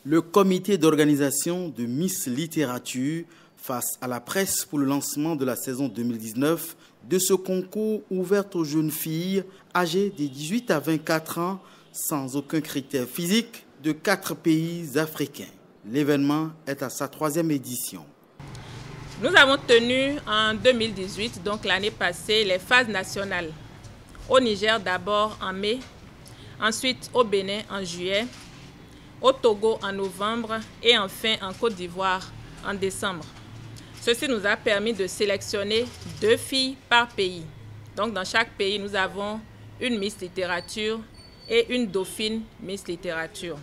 Le comité d'organisation de Miss Littérature face à la presse pour le lancement de la saison 2019 de ce concours ouvert aux jeunes filles âgées de 18 à 24 ans sans aucun critère physique de 4 pays africains. L'événement est à sa 3e édition. Nous avons tenu en 2018, donc l'année passée, les phases nationales. Au Niger d'abord en mai, ensuite au Bénin en juillet, au Togo en novembre et enfin en Côte d'Ivoire en décembre. Ceci nous a permis de sélectionner 2 filles par pays. Donc dans chaque pays, nous avons une Miss Littérature et une Dauphine Miss Littérature.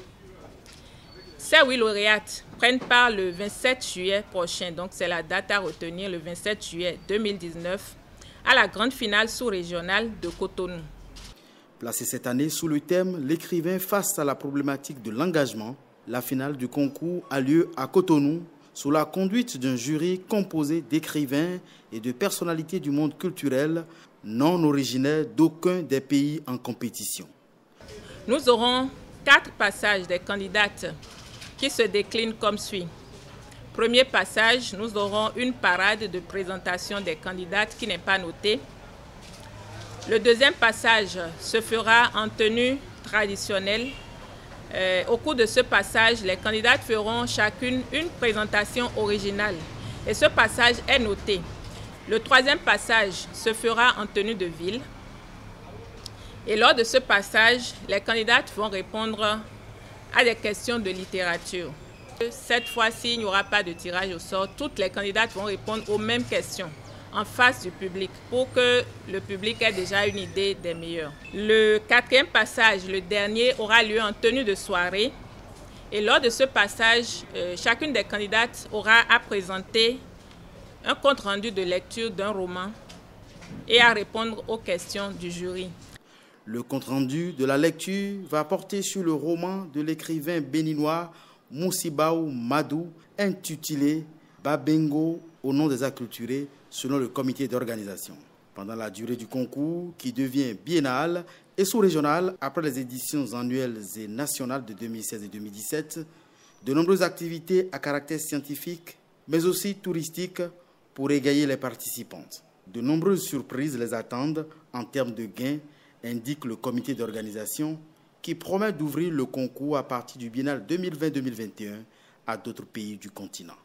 Ces 8 lauréates prennent part le 27 juillet prochain, donc c'est la date à retenir, le 27 juillet 2019, à la grande finale sous-régionale de Cotonou. Placée cette année sous le thème « L'écrivain face à la problématique de l'engagement », la finale du concours a lieu à Cotonou sous la conduite d'un jury composé d'écrivains et de personnalités du monde culturel non originaires d'aucun des pays en compétition. Nous aurons 4 passages des candidates qui se déclinent comme suit. Premier passage, nous aurons une parade de présentation des candidates qui n'est pas notée. Le deuxième passage se fera en tenue traditionnelle. Au cours de ce passage, les candidates feront chacune une présentation originale et ce passage est noté. Le troisième passage se fera en tenue de ville. Et lors de ce passage, les candidates vont répondre à des questions de littérature. Cette fois-ci, il n'y aura pas de tirage au sort. Toutes les candidates vont répondre aux mêmes questions en face du public pour que le public ait déjà une idée des meilleurs. Le 4e passage, le dernier, aura lieu en tenue de soirée. Et lors de ce passage, chacune des candidates aura à présenter un compte-rendu de lecture d'un roman et à répondre aux questions du jury. Le compte-rendu de la lecture va porter sur le roman de l'écrivain béninois Moussibaou Madou, intitulé Babengo au nom des acculturés, selon le comité d'organisation. Pendant la durée du concours, qui devient biennal et sous-régional après les éditions annuelles et nationales de 2016 et 2017, de nombreuses activités à caractère scientifique, mais aussi touristique, pour égayer les participantes. De nombreuses surprises les attendent en termes de gains, indique le comité d'organisation qui promet d'ouvrir le concours à partir du biennal 2020-2021 à d'autres pays du continent.